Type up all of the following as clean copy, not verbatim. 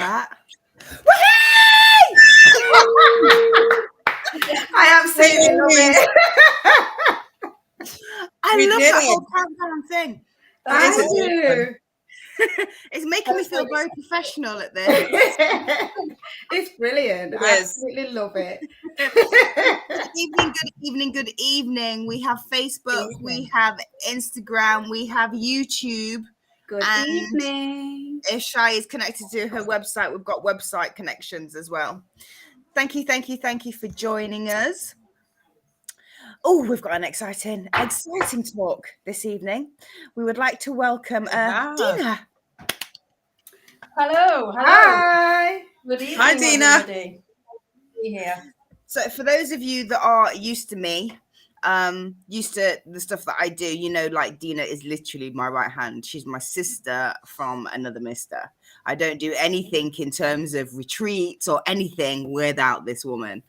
that. I absolutely love it. I love that whole countdown thing. I do. It's making me feel very professional at this. It's brilliant. I absolutely love it. Good evening, good evening. We have Facebook, we have Instagram, we have YouTube. Good evening. If Shai is connected to her website, we've got website connections as well. Thank you for joining us. Oh, we've got an exciting talk this evening. We would like to welcome Dina. Hello. Hi. Good evening. Hi, Dina. Everybody. Here. So for those of you that are used to me, used to the stuff that I do, you know, like Dina is literally my right hand. She's my sister from another mister. I don't do anything in terms of retreats or anything without this woman.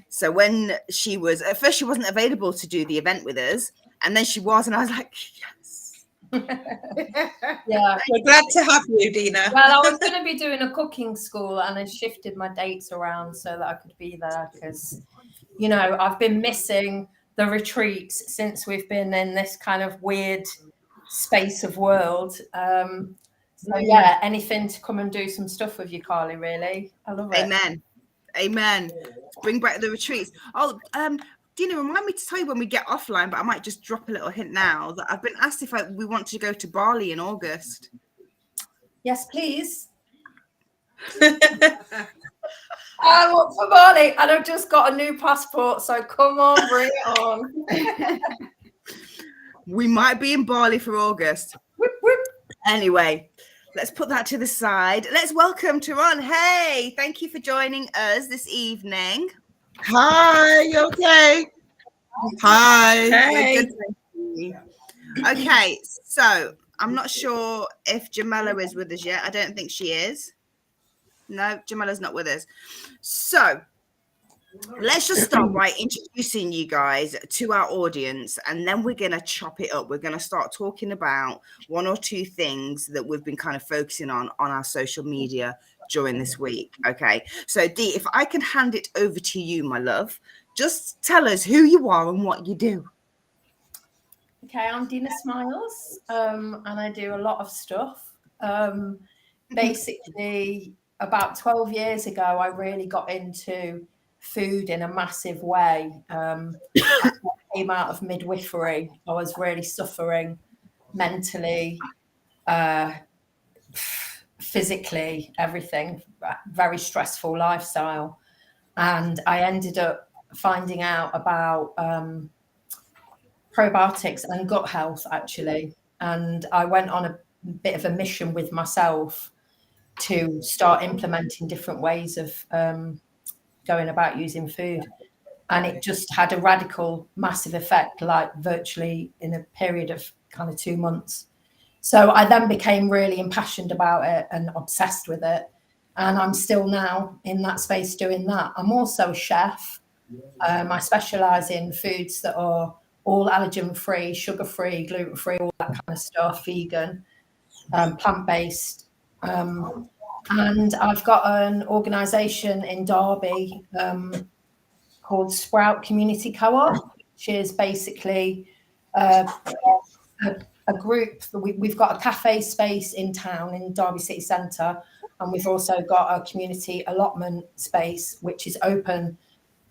So when she was, at first she wasn't available to do the event with us, and then she was, and I was like, yes. Yeah. We're glad to have you, Dina. Well, I was going to be doing a cooking school, and I shifted my dates around so that I could be there because, you know, I've been missing the retreats since we've been in this kind of weird space of world. So yeah, anything to come and do some stuff with you, Carley, really. I love it. Amen. Bring back the retreats. Oh, Dina, remind me to tell you when we get offline, but I might just drop a little hint now that I've been asked if we want to go to Bali in August. Yes, please. I look for Bali, and I've just got a new passport, so come on, bring it on. We might be in Bali for August. Whoop, whoop. Anyway, let's put that to the side. Let's welcome Taron. Hey, thank you for joining us this evening. Hi, you okay? Hi. Hey. Okay, so I'm not sure if Jamela is with us yet. I don't think she is. No, Jamela's not with us. So let's just start by introducing you guys to our audience, and then we're going to chop it up. We're going to start talking about one or two things that we've been kind of focusing on our social media during this week. Okay, so Dee, if I can hand it over to you, my love, just tell us who you are and what you do. Okay, I'm Dina Smiles, and I do a lot of stuff. Basically, about 12 years ago, I really got into food in a massive way. I came out of midwifery. I was really suffering mentally, physically, everything, very stressful lifestyle. And I ended up finding out about probiotics and gut health, actually. And I went on a bit of a mission with myself to start implementing different ways of going about using food. And it just had a radical, massive effect, like virtually in a period of kind of 2 months. So I then became really impassioned about it and obsessed with it. And I'm still now in that space doing that. I'm also a chef. I specialize in foods that are all allergen-free, sugar-free, gluten-free, all that kind of stuff, vegan, plant-based. And I've got an organisation in Derby called Sprout Community Co-op, which is basically a group. We've got a cafe space in town in Derby City Centre, and we've also got a community allotment space, which is open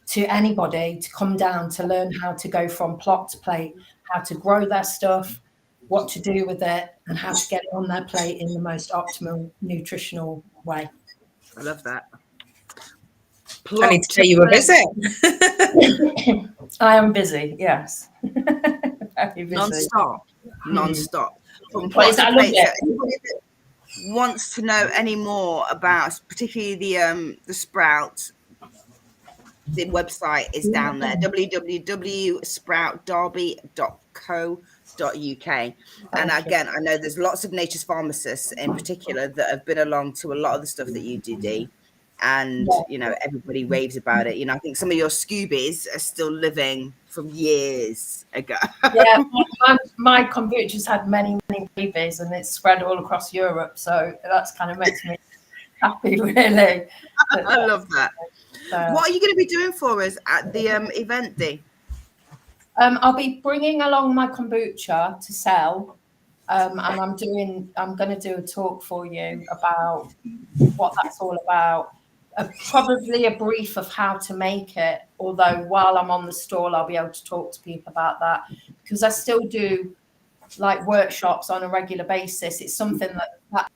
to anybody to come down to learn how to go from plot to plate, how to grow their stuff, what to do with it, and how to get it on their plate in the most optimal nutritional way. I love that. I need to tell you a visit. I am busy, yes. Very busy. Non-stop. From Well, I love it. Anybody that wants to know any more about, particularly the Sprout, the website is down there, www.sproutderby.co.uk. And again, I know there's lots of nature's pharmacists in particular that have been along to a lot of the stuff that you do, Dee. And, you know, everybody raves about it. You know, I think some of your Scoobies are still living from years ago. Yeah, my kombucha's had many babies, and it's spread all across Europe. So that's kind of makes me happy, really. I love that. So, What are you going to be doing for us at the event, Dee? I'll be bringing along my kombucha to sell, and I'm going to do a talk for you about what that's all about. Probably a brief of how to make it. Although while I'm on the stall, I'll be able to talk to people about that, because I still do like workshops on a regular basis. It's something that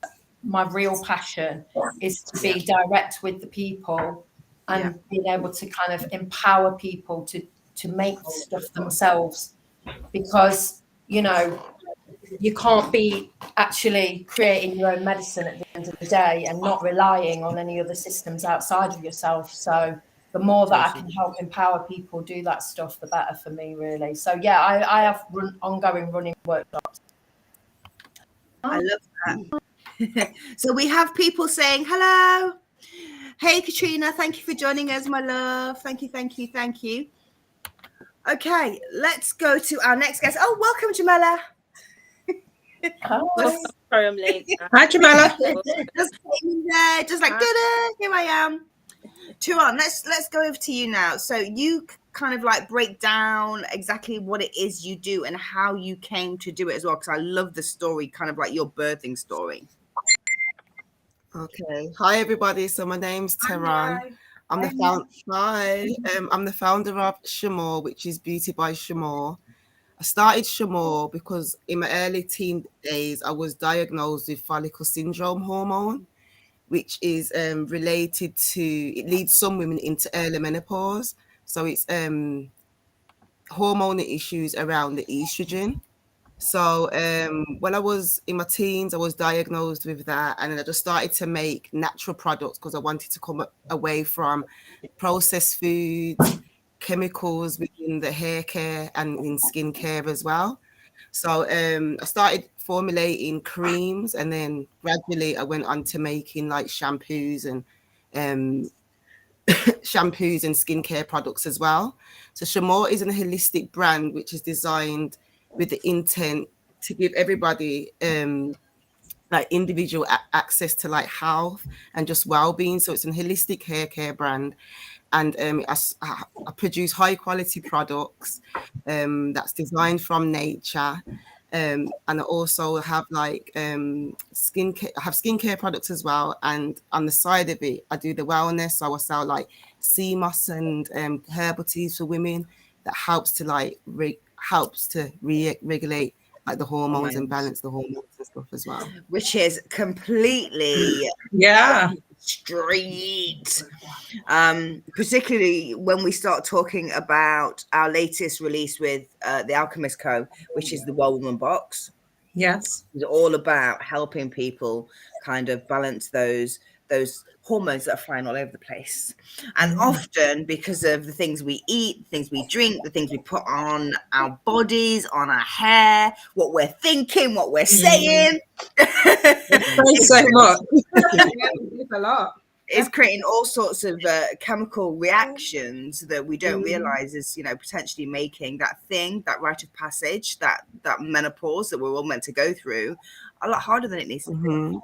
my real passion is to be direct with the people and being able to kind of empower people to make stuff themselves, because you can't be actually creating your own medicine at the end of the day and not relying on any other systems outside of yourself. So the more that I can help empower people do that stuff, the better for me, really. So yeah, I have ongoing running workshops. I love that. So we have people saying hello. Hey, Katrina, thank you for joining us, my love. Thank you, thank you, thank you. Okay, let's go to our next guest. Oh, welcome, Jamela. Sorry, I'm late. Hi, Jamela. Just like, here I am. Turan, let's go over to you now. So you kind of like break down exactly what it is you do and how you came to do it as well, because I love the story, kind of like your birthing story. Okay. Hi, everybody. So my name's Tehran. I'm the founder of Shamor, which is Beauty by Shamor. I started Shamor because in my early teen days, I was diagnosed with follicle syndrome hormone, which is related to, it leads some women into early menopause. So it's hormonal issues around the estrogen. So when I was in my teens, I was diagnosed with that, and then I just started to make natural products because I wanted to come away from processed foods, chemicals within the hair care and in skin care as well. So I started formulating creams, and then gradually I went on to making like shampoos and skincare products as well. So Shamor is a holistic brand which is designed with the intent to give everybody like individual access to like health and just well-being. So it's a holistic hair care brand, and I produce high quality products that's designed from nature. And I also have like skincare. I have skincare products as well, and on the side of it, I do the wellness. So I sell like sea moss and herbal teas for women that helps to like regulate like the hormones and balance the hormones and stuff as well. Which is completely street. Particularly when we start talking about our latest release with the Alchemist Co., which is the Well Woman box. Yes. It's all about helping people kind of balance those hormones that are flying all over the place. And often because of the things we eat, the things we drink, the things we put on our bodies, on our hair, what we're thinking, what we're saying. Thanks so much. It's a lot. It's creating all sorts of chemical reactions that we don't realize is, potentially making that thing, that rite of passage, that menopause that we're all meant to go through a lot harder than it needs to be,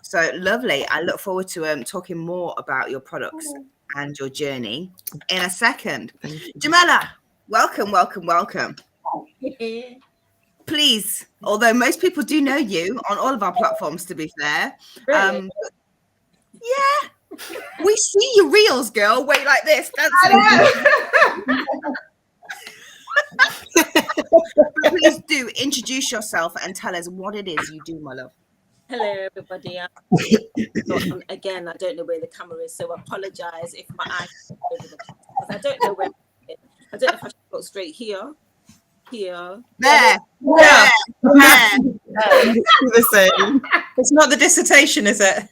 So lovely. I look forward to talking more about your products and your journey in a second. Jamela, welcome. Please, although most people do know you on all of our platforms, to be fair. Really? Yeah, we see your reels, girl. Wait, like this. Please do introduce yourself and tell us what it is you do, my love. Hello, everybody. Again, I don't know where the camera is, so I apologize if my eyes are over the place, because I don't know where. I don't know if I should go straight here. There. The same. It's not the dissertation, is it?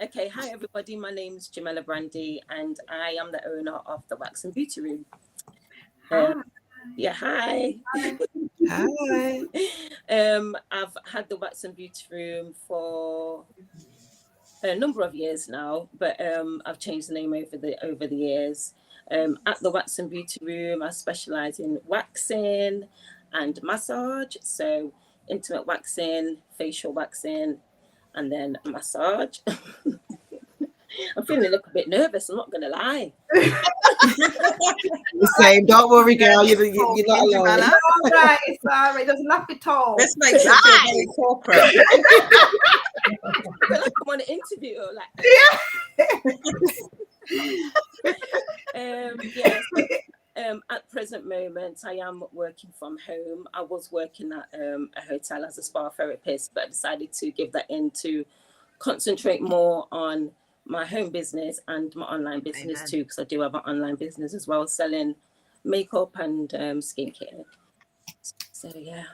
Okay, hi everybody. My name's Jamela Brandy, and I am the owner of the Wax and Beauty Room. Hi. Hi. I've had the Wax and Beauty Room for a number of years now, but I've changed the name over the years. At the Wax and Beauty Room, I specialize in waxing and massage, so intimate waxing, facial waxing, and then a massage. I'm feeling a little bit nervous, I'm not going to lie. The same. Don't worry, girl. You're not alone. All right, sorry, doesn't laugh at all. This makes it feel very corporate. I feel like I'm on an interview. At present moment, I am working from home. I was working at a hotel as a spa therapist, but I decided to give that in to concentrate more on my home business and my online business too, because I do have an online business as well, selling makeup and skincare. So yeah.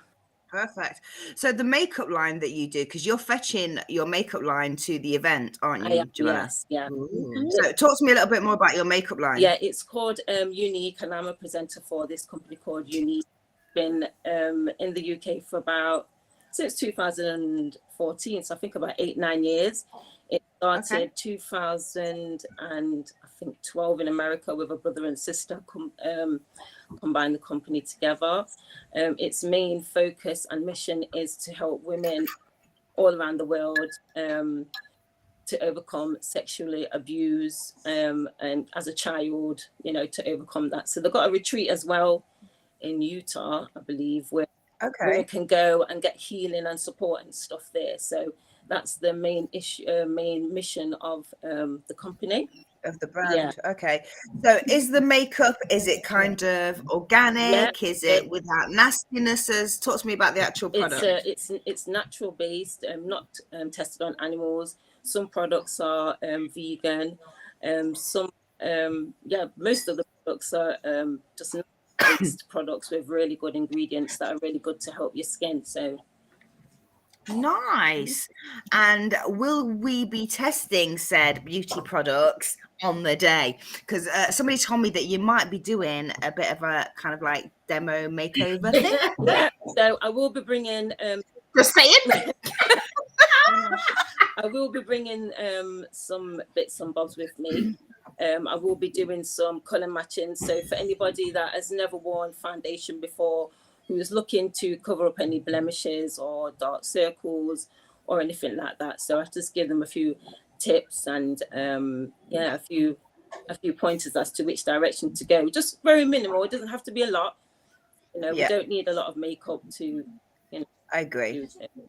Perfect. So the makeup line that you do, because you're fetching your makeup line to the event, aren't you, Jamela? Yes, yeah. So talk to me a little bit more about your makeup line. Yeah, it's called Unique, and I'm a presenter for this company called Unique. Been in the UK for since 2014, so I think about 8-9 years. It started 2012 in America with a brother and sister combine the company together. Its main focus and mission is to help women all around the world to overcome sexually abuse and as a child, to overcome that. So they've got a retreat as well in Utah, I believe, where women can go and get healing and support and stuff there. So that's the main mission of the company. Of the brand. Yeah. Okay. So is the makeup, is it kind of organic? Is it without nastinesses? Talk to me about the actual product. It's natural based, not tested on animals. Some products are vegan. Most of the products are just based products with really good ingredients that are really good to help your skin. So nice. And will we be testing said beauty products on the day? Because somebody told me that you might be doing a bit of a kind of like demo makeover thing. Yeah, so I will be bringing just saying. I will be bringing some bits and bobs with me. I will be doing some color matching. So for anybody that has never worn foundation before, who's looking to cover up any blemishes or dark circles or anything like that. So I just give them a few tips and a few pointers as to which direction to go. Just very minimal. It doesn't have to be a lot. We don't need a lot of makeup to. I agree.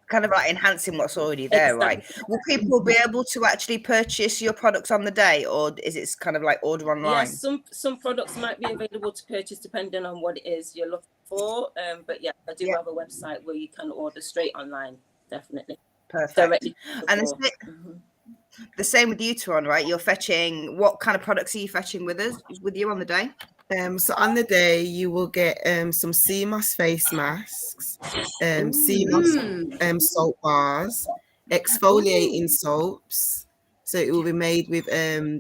Kind of like enhancing what's already there, right? Will people be able to actually purchase your products on the day, or is it kind of like order online? Yes, some products might be available to purchase depending on what it is you're looking for. But yeah, I do have a website where you can order straight online, definitely. Perfect. Directly. And the same with you, Taron, right? You're fetching, what kind of products are you fetching with you on the day? So on the day you will get some sea moss face masks, sea moss soap bars, exfoliating soaps. So it will be made with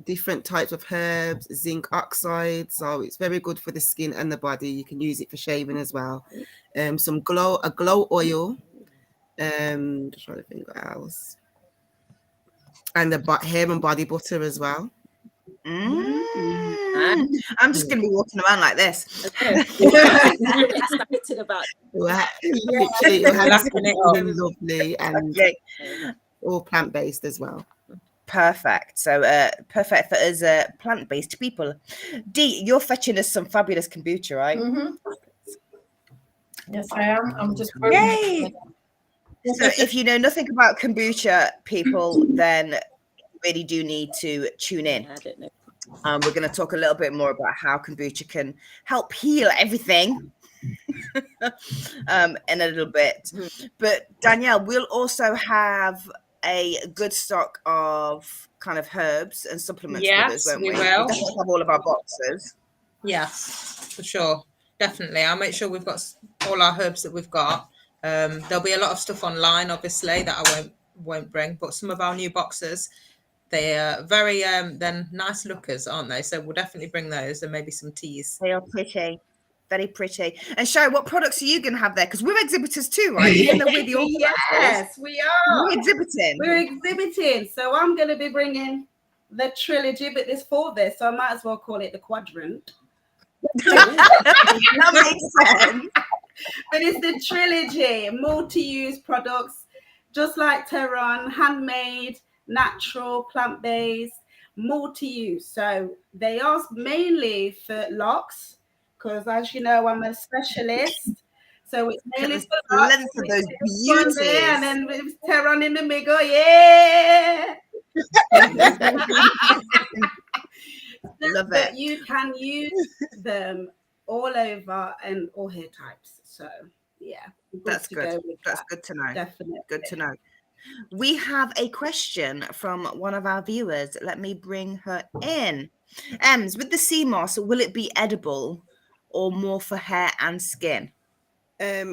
different types of herbs, zinc oxide. So it's very good for the skin and the body. You can use it for shaving as well. A glow oil. Just trying to think what else. And the hair and body butter as well. I'm just going to be walking around like this. Okay. Excited about literally lovely and all plant-based as well. Perfect. So perfect for us plant-based people. Dee, you're fetching us some fabulous kombucha, right? Yes, I am. I'm just yay. So if you know nothing about kombucha, people, then you really do need to tune in. I don't know. We're going to talk a little bit more about how kombucha can help heal everything in a little bit. But Danielle, we'll also have a good stock of kind of herbs and supplements with us, won't we? We will. We'll definitely have all of our boxes. Yes, for sure. Definitely. I'll make sure we've got all our herbs that we've got. There'll be a lot of stuff online, obviously, that I won't bring, but some of our new boxes, they are very then nice lookers, aren't they? So we'll definitely bring those and maybe some teas. They are pretty, very pretty. And Shai, what products are you going to have there? Because we're exhibitors too, right? Even though we're the yes, we are. We're exhibiting. We're exhibiting. So I'm going to be bringing the trilogy, but there's 4 there, so I might as well call it the quadrant. That makes sense. But it's the trilogy, multi-use products. just like Tehran, handmade, natural, plant-based, multi-use. So they are mainly for locks, because as you know, I'm a specialist. So it's mainly for the locks. length of those One there, and beauties. then with Tehran in the middle, yeah. Love But it. you can use them all over and all hair types. So yeah, That's to good. go with That's that. good to know. Definitely. Good to know. We have a question from one of our viewers. Let me bring her in. With the sea moss, will it be edible or more for hair and skin?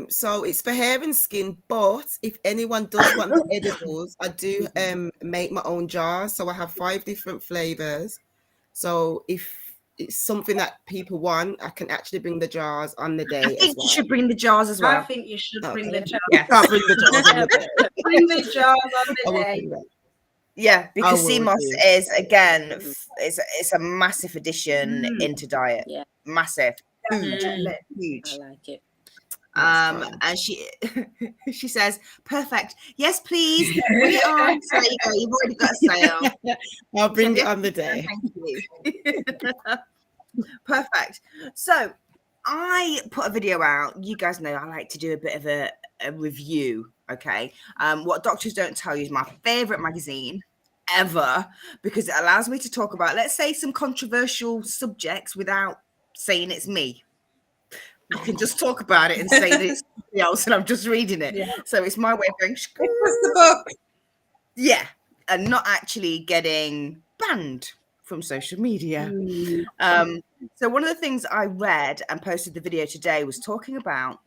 So it's for hair and skin, but if anyone does want the edibles, I do make my own jars. So I have 5 different flavors. So if it's something that people want, I can actually bring the jars on the day. I think as well. you should bring the jars as well. I think you should bring the Okay. jars. Yeah. I'll bring the jars on the day. Bring the jars on I the will day. bring that. Yeah, because I sea will moss do. is again, it's a massive addition into diet. Yeah. Massive, huge, Definitely. huge. I like it. That's fine. And she says, perfect. Yes, please. Bring it on. So there you go. You've already got a sale. I'll bring So it on the day. Thank you. Perfect. So I put a video out. You guys know I like to do a bit of a review. Okay. What Doctors Don't Tell You is my favorite magazine ever because it allows me to talk about, let's say, some controversial subjects without saying it's me. I can just talk about it and say that it's somebody else and I'm just reading it. Yeah. So it's my way of going, It's the book. yeah, and not actually getting banned from social media. So one of the things I read and posted the video today was talking about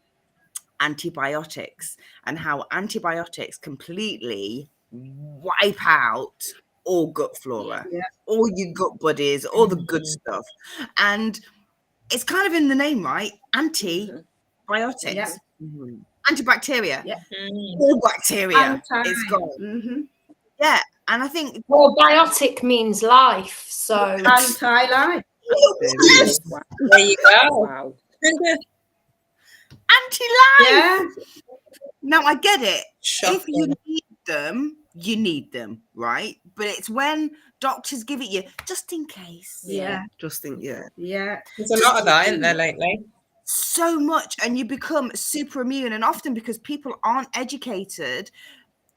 antibiotics and how antibiotics completely wipe out all gut flora, all your gut buddies, all the good stuff. And it's kind of in the name, right? Antibiotics. Yeah. Antibacteria. Yeah. All bacteria is gone. Mm-hmm. Yeah. And I think Well, biotic means life, so Anti-life. There you go. Wow. anti-life. Yeah. Now I get it. If you Shocking. need them, you need them, right? But it's when doctors give it you just in case. Yeah. Just think, yeah. Yeah. There's a lot of that, isn't there, lately? So much, and you become super immune. And often because people aren't educated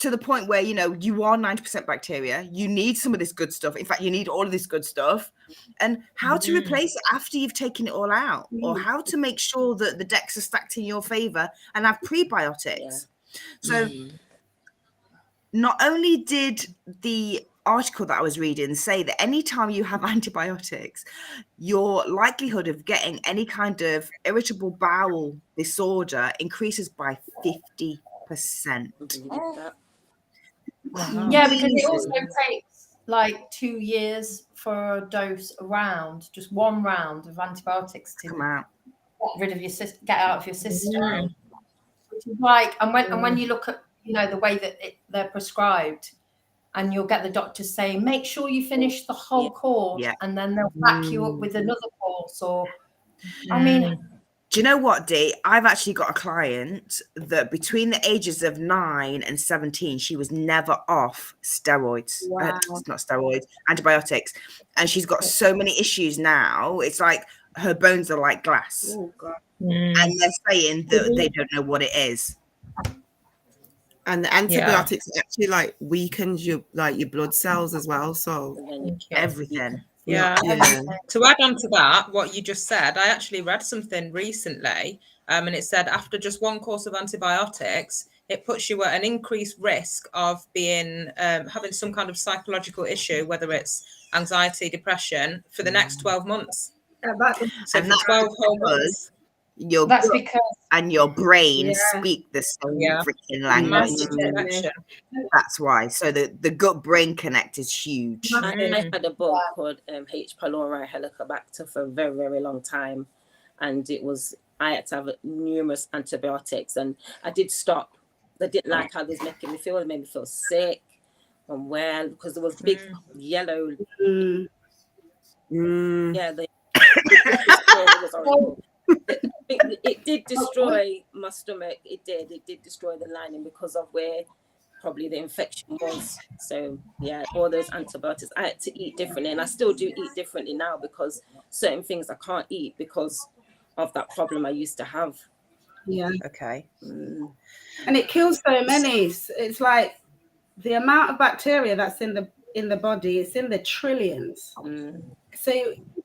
to the point where, you know, you are 90% bacteria, you need some of this good stuff. In fact, you need all of this good stuff. And how to replace it after you've taken it all out, or how to make sure that the decks are stacked in your favor and have prebiotics. So not only did the article that I was reading say that anytime you have antibiotics, your likelihood of getting any kind of irritable bowel disorder increases by 50%. yeah, because it also takes like 2 years for a dose around, just one round of antibiotics to Come out. get rid of your get out of your system. Which is like, and when you look at, you know, the way that they're prescribed, and you'll get the doctors saying, make sure you finish the whole course, and then they'll back you up with another course. Or, I mean, do you know what, Dee? I've actually got a client that between the ages of 9 and 17, she was never off steroids. Wow. Not steroids, antibiotics. And she's got so many issues now. It's like her bones are like glass. Oh, God. And they're saying that they don't know what it is. And the antibiotics actually like weakens your blood cells as well. So Everything. Yeah. To add on to that, what you just said, I actually read something recently, and it said after just one course of antibiotics, it puts you at an increased risk of being having some kind of psychological issue, whether it's anxiety, depression, for the next 12 months. So And for that's 12 whole months. Your that's gut because and your brain Yeah. speak the same Yeah. freaking language. Massive connection. That's why. So the gut brain connect is huge. I had a book called H. pylori Helicobacter for a very, very long time. And I had to have numerous antibiotics. And I did stop. I didn't like how they was making me feel. It made me feel sick and well, because there was big yellow. Yeah, it was horrible. It did destroy my stomach. It did destroy the lining because of where probably the infection was. So yeah, all those antibiotics, I had to eat differently, and I still do eat differently now because certain things I can't eat because of that problem I used to have. Yeah. Okay. And it kills so many. It's like the amount of bacteria that's in the body, it's in the trillions. So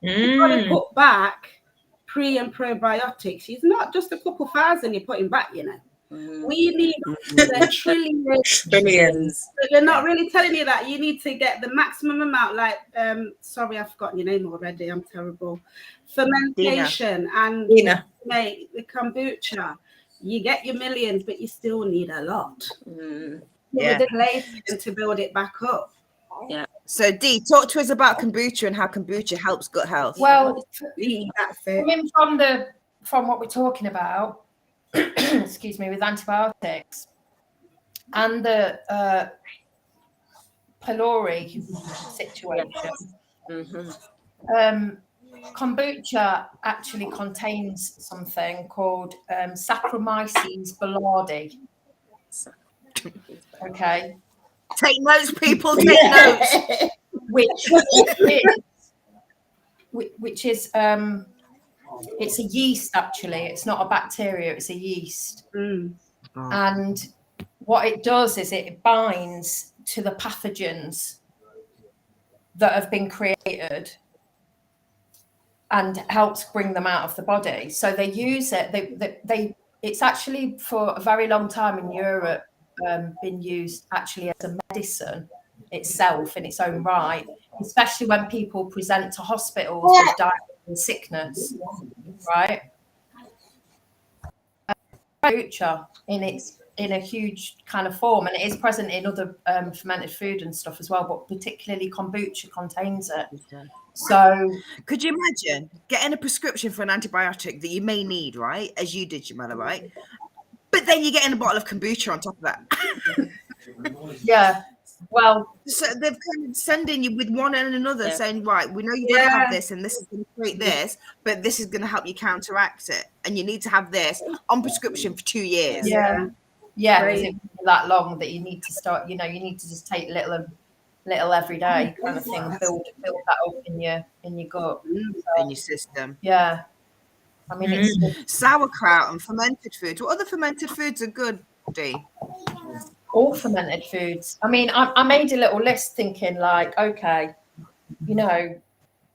you've got to put back pre and probiotics. It's not just a couple thousand you're putting back, you know. We need the trillions. But they're not really telling you that. You need to get the maximum amount, like sorry, I've forgotten your name already. I'm terrible. Fermentation and make the kombucha. You get your millions, but you still need a lot. Yeah. To build it back up. Yeah. So Dee, talk to us about kombucha and how kombucha helps gut health. Well, That's it. coming from what we're talking about, excuse me, with antibiotics and the pylori situation, kombucha actually contains something called Saccharomyces boulardii. Okay. Take notes, people. Take notes. Which is it's a yeast, actually. It's not a bacteria, it's a yeast. And what it does is it binds to the pathogens that have been created and helps bring them out of the body. So they use it. It's actually for a very long time in Europe been used actually as a medicine itself in its own right, especially when people present to hospitals with diarrhea and sickness, right? Kombucha in a huge kind of form, and it is present in other fermented food and stuff as well, but particularly kombucha contains it. So could you imagine getting a prescription for an antibiotic that you may need, right, as you did, Jamila, right? But then you're getting a bottle of kombucha on top of that. Yeah. Well, so they're kind of sending you with one and another, saying, right, we know you're going to have this, and this is going to create this, but this is going to help you counteract it, and you need to have this on prescription for 2 years. Yeah, because it won't be that long that you need to start. You know, you need to just take little every day kind of thing, build that up in your gut, in your system. Yeah. I mean, it's sauerkraut and fermented foods. What other fermented foods are good, Dee? All fermented foods. I mean, I made a little list thinking like, okay, you know,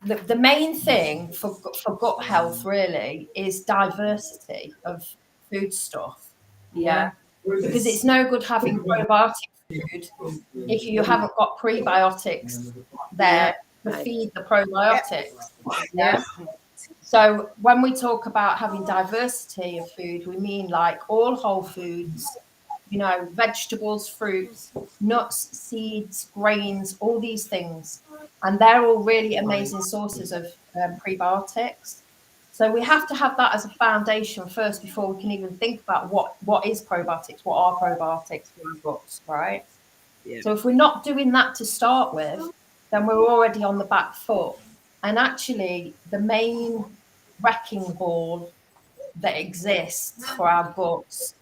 the main thing for gut health really is diversity of food stuff. Yeah. Because it's no good having probiotic food if you haven't got prebiotics there to feed the probiotics. Yeah. So when we talk about having diversity of food, we mean like all whole foods, you know, vegetables, fruits, nuts, seeds, grains, all these things. And they're all really amazing sources of prebiotics. So we have to have that as a foundation first before we can even think about what is probiotics, what are probiotics for your guts, right? Yeah. So if we're not doing that to start with, then we're already on the back foot. And actually, the main wrecking ball that exists for our guts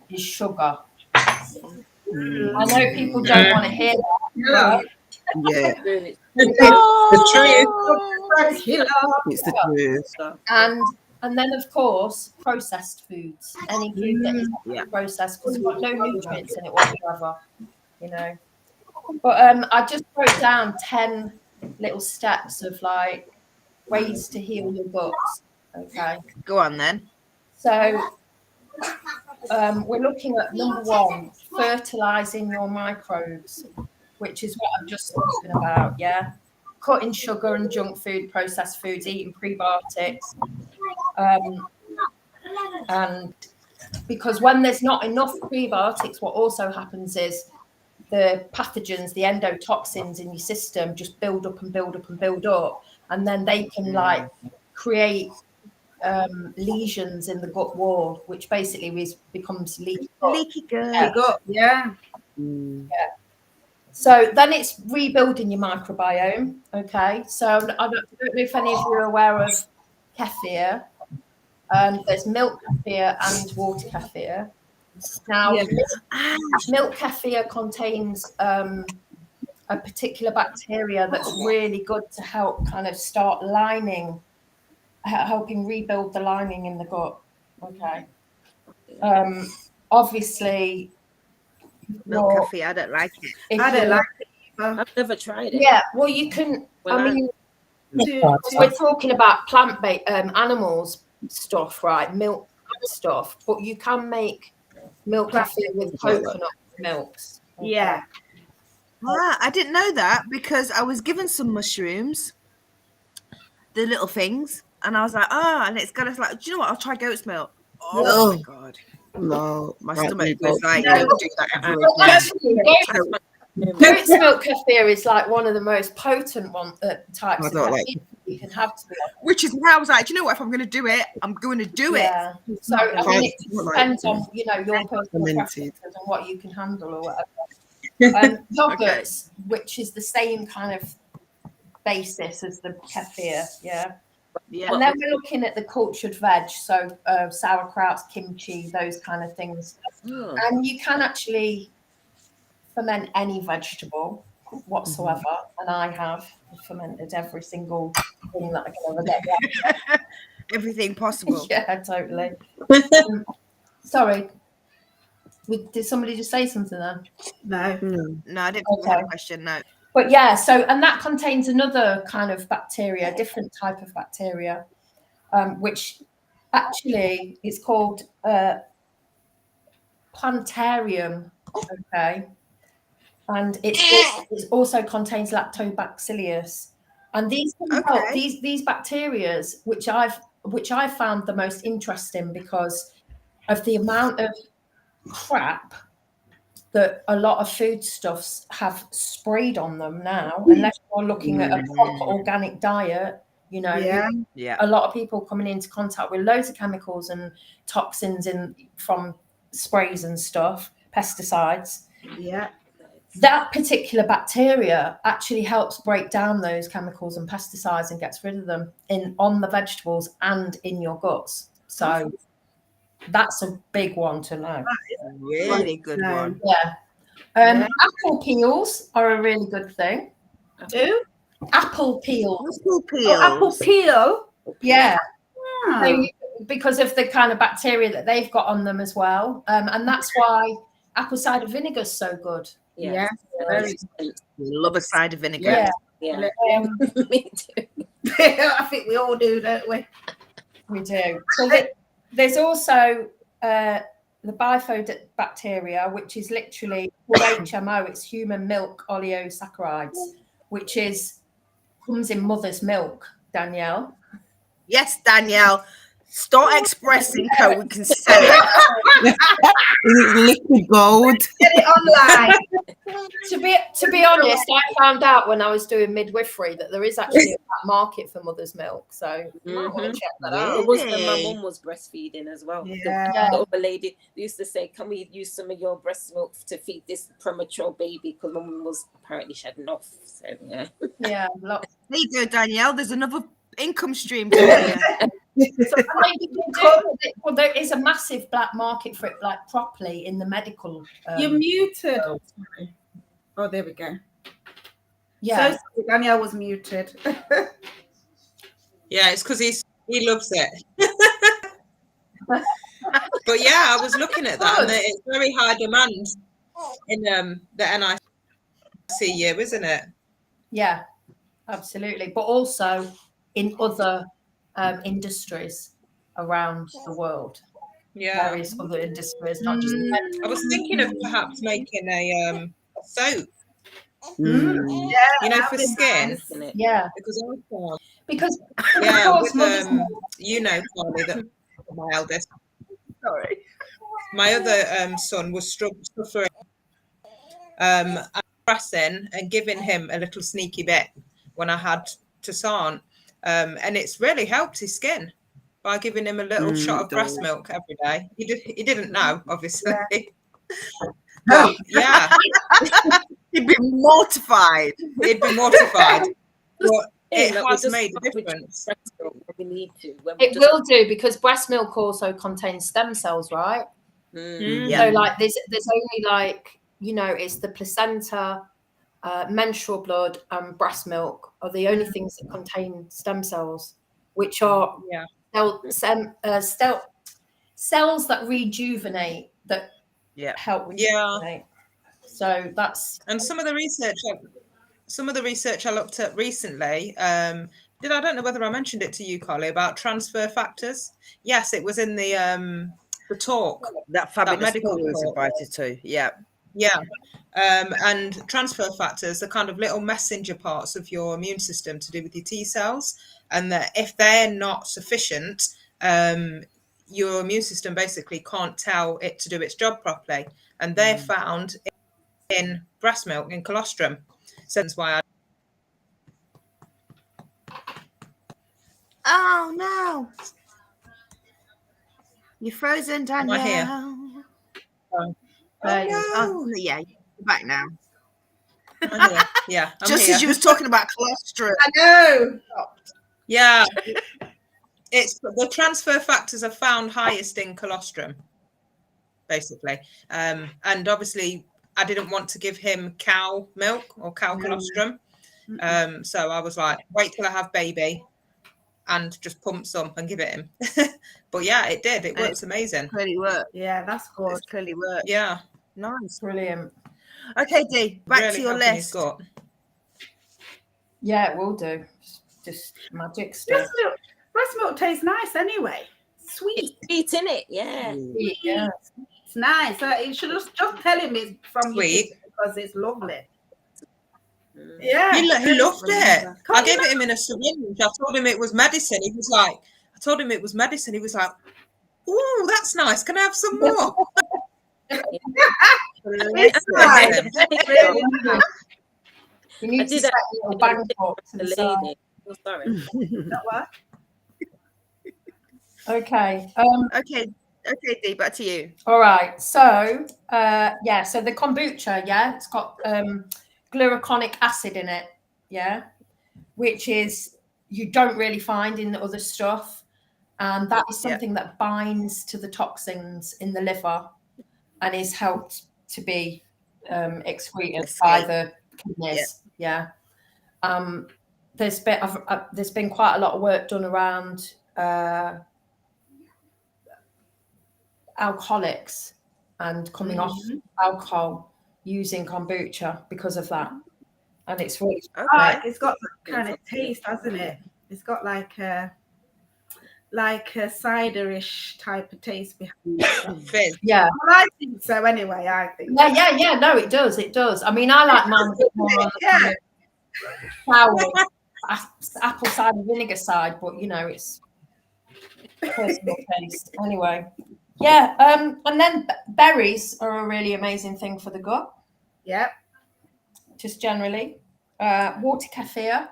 is sugar. I know people don't want to hear that. Yeah. The truth. It's the truth. And then, of course, processed foods. Any food that is processed because it's got no nutrients in it whatsoever, you know. But I just wrote down 10 little steps of like ways to heal your guts. Okay. Go on then. So we're looking at number 1, fertilizing your microbes, which is what I've just spoken about. Yeah. Cutting sugar and junk food, processed foods, eating prebiotics. And because when there's not enough prebiotics, what also happens is the pathogens, the endotoxins in your system just build up and build up and build up. And then they can like create lesions in the gut wall, which basically becomes leaky gut. Leaky gut. Yeah. Yeah. So then it's rebuilding your microbiome. Okay. So I don't know if any of you are aware of kefir. There's milk kefir and water kefir. Now, Yeah. milk kefir contains a particular bacteria that's really good to help kind of start helping rebuild the lining in the gut. Okay. Obviously, Milk coffee, I don't like it. I don't like it either. I've never tried it. Yeah, well, you can. We're talking about plant-based animals stuff, right? Milk stuff, but you can make milk kefir with coconut milks. Yeah. I didn't know that because I was given some mushrooms, the little things, and I was like, and it's got us like, do you know what? I'll try goat's milk. Oh my God. No, My right, stomach we was go. like, No. don't do that ever Well, again. actually, goat's milk kefir is like one of the most potent types of kefir you can have, to be honest. Which is why I was like, do you know what? If I'm going to do it, I'm going to do it. Yeah. So I mean, it depends on your personal preferences and what you can handle or whatever. Yogurts, which is the same kind of basis as the kefir, yeah. And then we're looking at the cultured veg, so sauerkrauts, kimchi, those kind of things. And you can actually ferment any vegetable whatsoever, and I have fermented every single thing that I can ever get. Everything possible. Yeah, totally. Sorry, did somebody just say something then? No, I didn't have a question. No. But yeah, so and that contains another kind of bacteria, different type of bacteria, which actually is called Plantarum. Okay. And it also contains lactobacillus, and these these bacterias, which I found the most interesting because of the amount of crap that a lot of foodstuffs have sprayed on them now. Unless you're looking at a proper organic diet, a lot of people coming into contact with loads of chemicals and toxins from sprays and stuff, pesticides. Yeah. That particular bacteria actually helps break down those chemicals and pesticides and gets rid of them on the vegetables and in your guts. So that's a big one to know. That is a really good one. Yeah. Apple peels are a really good thing. Apple peel. Apple peel. Apple peel. Yeah. So, because of the kind of bacteria that they've got on them as well. And that's why apple cider vinegar is so good. Yeah. Love a cider vinegar. Yeah. Me too. I think we all do, don't we? We do. So there's also the bifidobacteria, which is literally HMO. It's human milk oligosaccharides, which comes in mother's milk. Danielle. Yes, Danielle. Start expressing so we can sell it. Liquid gold. Get it online. To be honest, I found out when I was doing midwifery that there is actually a market for mother's milk. So you might want to check that out. It was when my mum was breastfeeding as well. Yeah. The other lady used to say, "Can we use some of your breast milk to feed this premature baby?" Because my mum was apparently shedding off. So yeah. Yeah. There you go, Danielle. There's another income stream to you. Well, there is a massive black market for it, like properly in the medical. You're muted. Oh, there we go. Yeah, so Danielle was muted. Yeah, it's because he loves it. But yeah, I was looking at that, and it's very high demand in the NICU, isn't it? Yeah, absolutely. But also in other industries around the world. Yeah, various other industries, not just. I was thinking of perhaps making a soap. Yeah, for skin. Yeah, Because because Carley, that my eldest. Sorry, my other son was suffering pressing and giving him a little sneaky bit when I had Toussaint, and it's really helped his skin by giving him a little shot of breast milk every day. He didn't know, obviously. But, yeah. He'd be mortified. But it has made a difference. We need to. It will do, because breast milk also contains stem cells, right? Yeah. So like there's only like, you know, it's the placenta, menstrual blood and breast milk are the only things that contain stem cells, which are cells that rejuvenate, that help rejuvenate. So that's, and some of the research I looked at recently, I don't know whether I mentioned it to you, Carley, about transfer factors. Yes, it was in the talk. That fabulous medical talk we was talk. invited to. Yeah. Yeah. And transfer factors are kind of little messenger parts of your immune system to do with your T cells. And that if they're not sufficient, your immune system basically can't tell it to do its job properly. And they're found in breast milk, in colostrum. So that's why Oh no. You're frozen, Danielle. Am I here? Oh no. Yeah, you're back now. I'm here. Yeah, I'm Just here. as you was talking about colostrum. I know. Yeah. It's the transfer factors are found highest in colostrum, basically. And obviously I didn't want to give him cow milk or cow colostrum. So I was like, wait till I have baby and just pump some and give it him. But yeah, it did. It works amazing. Clearly worked. Yeah, that's good. It's clearly worked. Yeah. Nice. brilliant. Okay, Dee, back Really to your helping his list. gut. Yeah, it will do. Just magic stuff. Breast milk tastes nice anyway. Sweet. It's sweet, innit? Yeah. Yeah. It's nice. You should just tell him it's from Sweet. you because it's lovely. Yeah. He loved it. Can't I gave it him in a syringe. I told him it was medicine. He was like, "Ooh, that's nice. Can I have some more?" It's nice. Really nice. You need I to did set that a little bang box to the the side. lady. Oh, sorry. That what? Okay. Okay, Dee, back to you. All right. So, so the kombucha, it's got gluconic acid in it, which is you don't really find in the other stuff, and that is something that binds to the toxins in the liver and is helped to be excreted by the kidneys. There's been quite a lot of work done around alcoholics and coming off alcohol using kombucha because of that, and it's really It's got that kind of taste, hasn't it? It's got like a ciderish type of taste behind it. Fizz. Yeah, Well, I think so anyway. I think. yeah. No, it does. I mean, I like mine a bit more on the kind of sour apple cider vinegar side, but you know, it's personal taste anyway. Yeah, and then berries are a really amazing thing for the gut. Yep. Just generally, water kefir.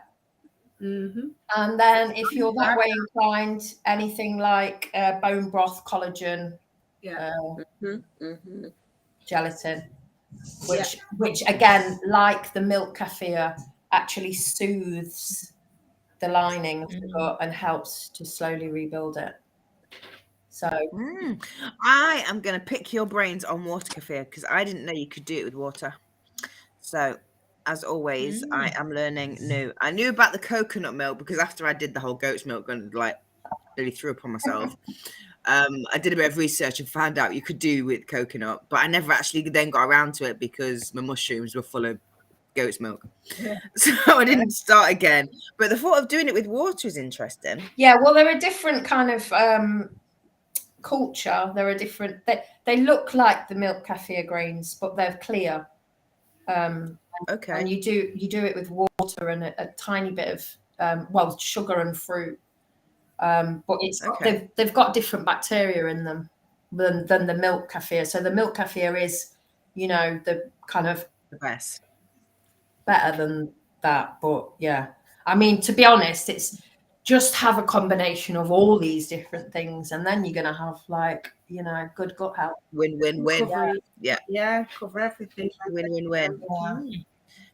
And then if you're that way inclined, anything like bone broth, collagen, gelatin, which again, like the milk kefir, actually soothes the lining of the gut and helps to slowly rebuild it. So I am going to pick your brains on water kefir because I didn't know you could do it with water. So as always, I am learning new. I knew about the coconut milk because after I did the whole goat's milk and really threw upon myself, I did a bit of research and found out you could do with coconut, but I never actually then got around to it because my mushrooms were full of goat's milk. So I didn't start again. But the thought of doing it with water is interesting. Yeah, well, they're a different kind of culture. They're a different. They look like the milk kefir grains, but they're clear. Okay. And you do it with water and a tiny bit of sugar and fruit. But it's they've got different bacteria in them than the milk kefir. So the milk kefir is, the kind of the best, better than that. But yeah, I mean, to be honest, it's just have a combination of all these different things, and then you're gonna have good gut health. Win-win-win. Yeah, cover everything. Win-win-win. Yeah.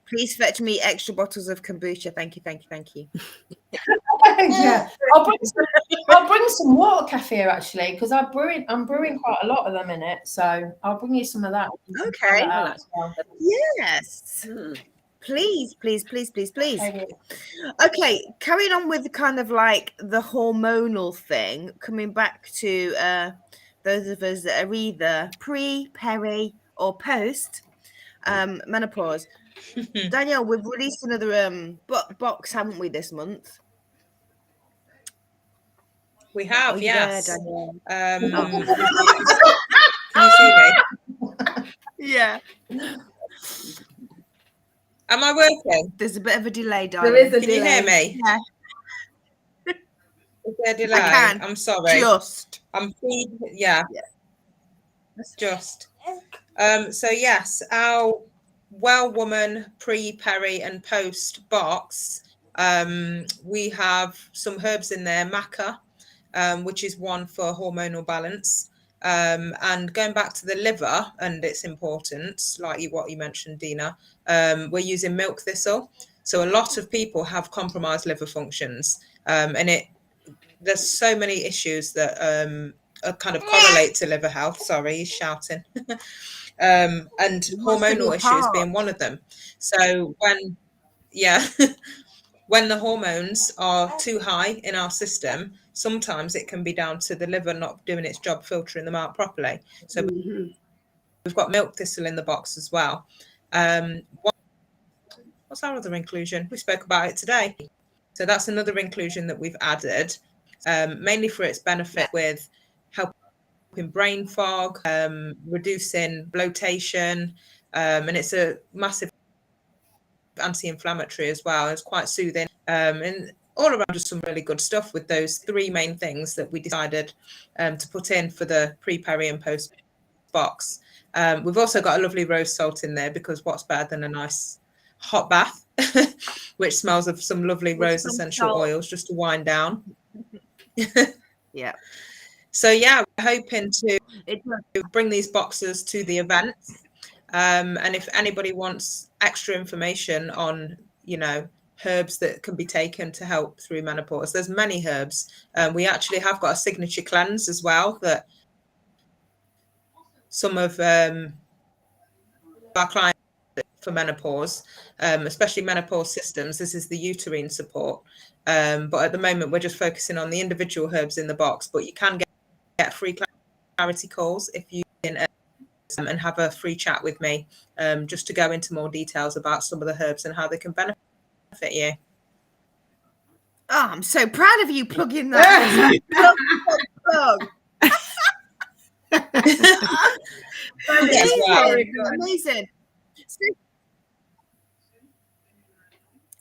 Please fetch me extra bottles of kombucha. Thank you, thank you, thank you. Yeah, I'll bring some water kefir actually, because I'm brewing quite a lot of them in it. So I'll bring you some of that. Okay. As well. Yes. Please, please, please, please, please. Okay, carrying on with kind of like the hormonal thing, coming back to those of us that are either pre, peri, or post menopause. Danielle, we've released another box, haven't we, this month? We have, yes. There, Danielle? Can you see me? Yeah. Am I working? There's a bit of a delay, darling. There is a Can delay. you hear me? Yeah. Is there a delay? I can. I'm sorry. Just. Yeah. Just. So yes, our Well Woman pre, peri, and post box. We have some herbs in there, maca, which is one for hormonal balance. And going back to the liver and its importance, like what you mentioned, Dina, we're using milk thistle. So a lot of people have compromised liver functions, and there's so many issues that kind of correlate to liver health. Sorry, he's shouting. And hormonal issues being one of them. So when the hormones are too high in our system, sometimes it can be down to the liver not doing its job filtering them out properly. So we've got milk thistle in the box as well. What's our other inclusion? We spoke about it today. So that's another inclusion that we've added, mainly for its benefit with helping brain fog, reducing bloatation, and it's a massive anti-inflammatory as well. It's quite soothing, and all around just some really good stuff with those three main things that we decided to put in for the pre, peri, and post box. We've also got a lovely rose salt in there, because what's better than a nice hot bath, which smells of some lovely rose essential oils just to wind down. Yeah. So yeah, we're hoping to bring these boxes to the event. And if anybody wants extra information on, herbs that can be taken to help through menopause, there's many herbs. We actually have got a signature cleanse as well that some of our clients for menopause, especially menopause systems. This is the uterine support. But at the moment, we're just focusing on the individual herbs in the box. But you can get free clarity calls if you can, and have a free chat with me, just to go into more details about some of the herbs and how they can benefit you. Oh, I'm so proud of you plugging that. Plug. Amazing.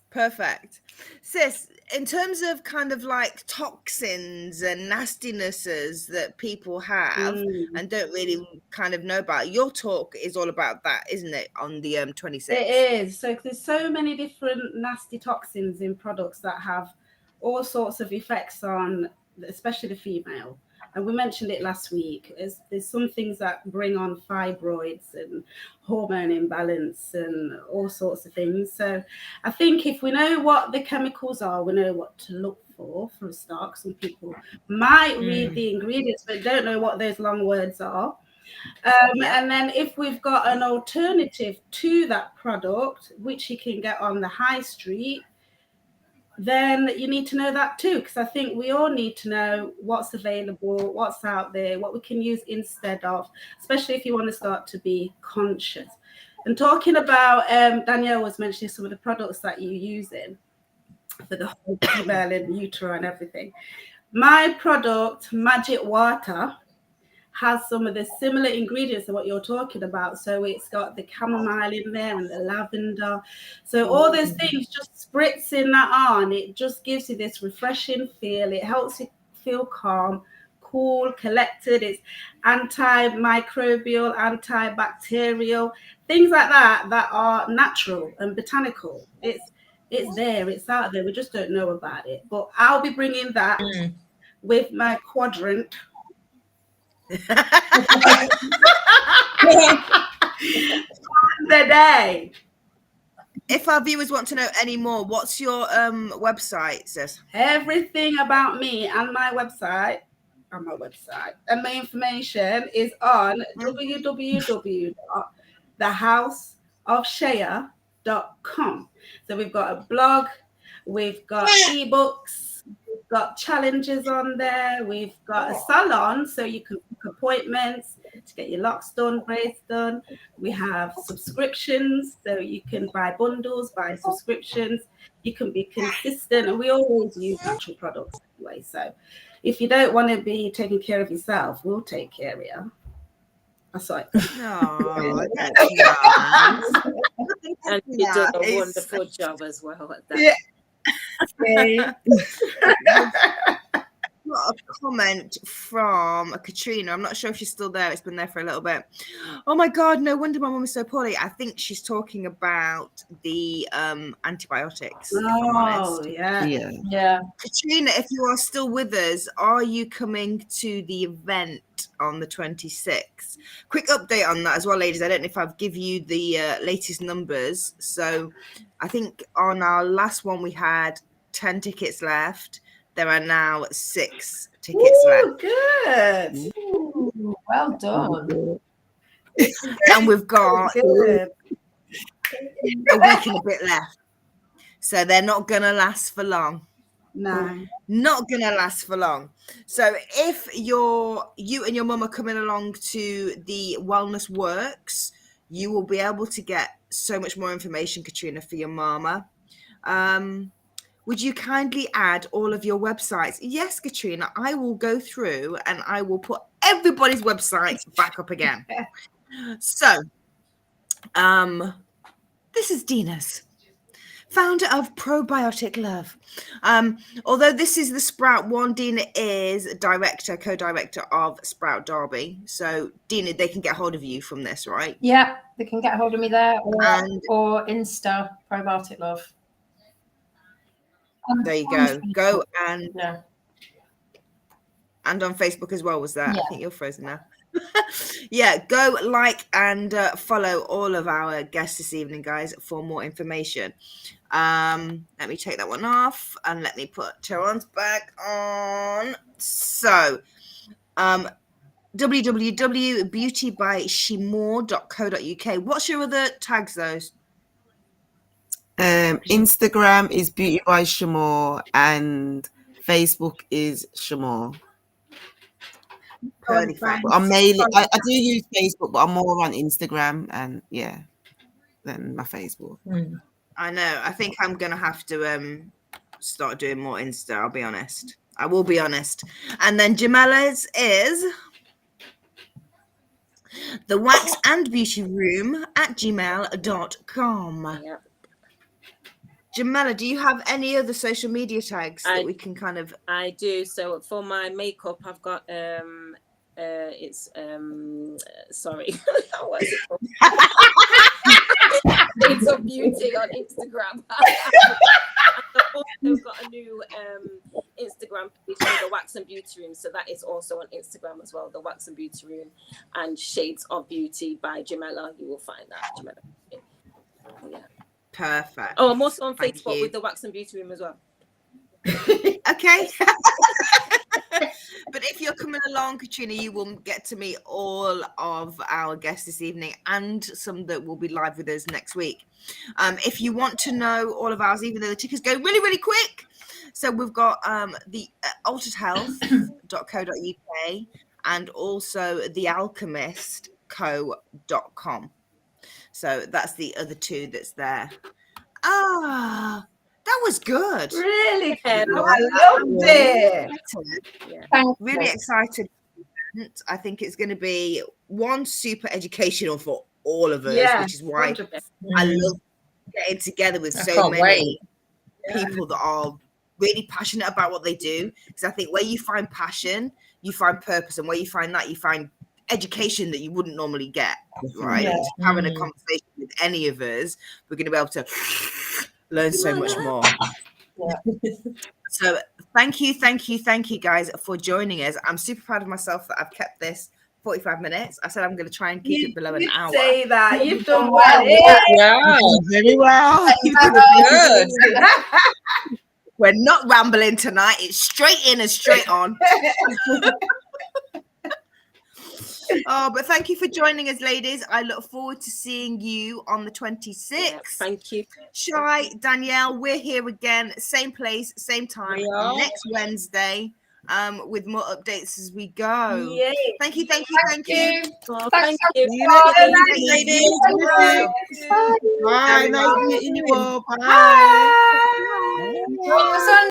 Perfect. Sis, in terms of kind of like toxins and nastinesses that people have and don't really kind of know about, your talk is all about that, isn't it, on the 26th? It is. So there's so many different nasty toxins in products that have all sorts of effects on, especially the female. And we mentioned it last week. There's some things that bring on fibroids and hormone imbalance and all sorts of things. So I think if we know what the chemicals are, we know what to look for a start. Some people might read the ingredients, but don't know what those long words are. And then if we've got an alternative to that product, which you can get on the high street, then you need to know that too, because I think we all need to know what's available, what's out there, what we can use instead of, especially if you want to start to be conscious. And talking about, Danielle was mentioning some of the products that you're using for the whole female and utero and everything. My product, Magic Water, has some of the similar ingredients to what you're talking about. So it's got the chamomile in there and the lavender. So all those things, just spritzing that on, it just gives you this refreshing feel. It helps you feel calm, cool, collected. It's antimicrobial, antibacterial, things like that are natural and botanical. It's there, it's out there. We just don't know about it. But I'll be bringing that with my quadrant. The day. if our viewers want to know any more, what's your website, sis? Everything about me and my website, and my information is on www.thehouseofshaya.com. So we've got a blog, we've got ebooks, we've got challenges on there, we've got a salon so you can book appointments to get your locks done, braids done. We have subscriptions, so you can buy bundles, buy subscriptions. You can be consistent, and we always use natural products anyway. So if you don't want to be taking care of yourself, we'll take care of you. That's right. Oh, that's nice. And you've done a wonderful job as well at that. Yeah. Okay. Got a comment from Katrina. I'm not sure if she's still there. It's been there for a little bit. Oh my God, no wonder my mum is so poorly. I think she's talking about the antibiotics. If I'm honest. Yeah. Katrina, if you are still with us, are you coming to the event on the 26th? Quick update on that as well, ladies. I don't know if I've given you the latest numbers. So I think on our last one, we had 10 tickets left. There are now 6 tickets left. Good. Ooh, well done. And we've got Good. a week and a bit left. So they're not going to last for long. No. Not going to last for long. So if you and your mum are coming along to the Wellness Works, you will be able to get so much more information, Katrina, for your mama. Would you kindly add all of your websites? Yes, Katrina, I will go through and I will put everybody's websites back up again. So, this is Dina's, founder of Probiotic Love. Although this is the Sprout one, Dina is co-director of Sprout Derby. So, Dina, they can get hold of you from this, right? Yeah, they can get hold of me there or Insta Probiotic Love. There you go. Go and Yeah. And on Facebook as well, was that? Yeah. I think you're frozen now. Yeah, go like and follow all of our guests this evening, guys, for more information. Let me take that one off and let me put Charon's back on. So, www.beautybyshamore.co.uk. What's your other tags, those? Instagram is Beauty by Shamore and Facebook is Shamore. Perfect. I'm mainly I do use Facebook, but I'm more on Instagram and than my Facebook. I know. I think I'm gonna have to start doing more Insta. I'll be honest. I will be honest. And then Jamella's is the Wax and Beauty Room at gmail.com. Yep. Jamela, do you have any other social media tags that we can kind of? I do. So for my makeup, I've got it's sorry, what is it called? Shades of Beauty on Instagram. I've also got a new Instagram page for the Wax and Beauty Room, so that is also on Instagram as well. The Wax and Beauty Room and Shades of Beauty by Jamela. You will find that, Jamela. Yeah. Perfect. Oh, I'm also on Thank Facebook you. with the Wax and Beauty Room as well. Okay. But if you're coming along, Katrina, you will get to meet all of our guests this evening and some that will be live with us next week. If you want to know all of ours, even though the tickets go really, really quick. So we've got the alteredhealth.co.uk and also thealchemistco.com. So that's the other two that's there. Ah, that was good. Really good. Yeah. I loved it. Really excited. I think it's going to be one super educational for all of us, which is why 100%. I love getting together with I so can't many people that are really passionate about what they do. Because I think where you find passion, you find purpose, and where you find that, you find education that you wouldn't normally get. Right? Yeah. Having a conversation with any of us, we're going to be able to learn so much more. So thank you guys for joining us. I'm super proud of myself that I've kept this 45 minutes. I said I'm going to try and keep it below an hour. Say that. You've done well. Yeah, Very well. good. We're not rambling tonight. It's straight in and straight on. Oh, but thank you for joining us, ladies. I look forward to seeing you on the 26th. Yeah, thank you. Shai, Danielle, we're here again, same place, same time, We are. next Wednesday, with more updates as we go. Yay. Thank you. Oh, Thanks, thank you. See you later, Ladies. ladies. Bye. Bye. Nice meeting you all. Bye. Bye. Bye.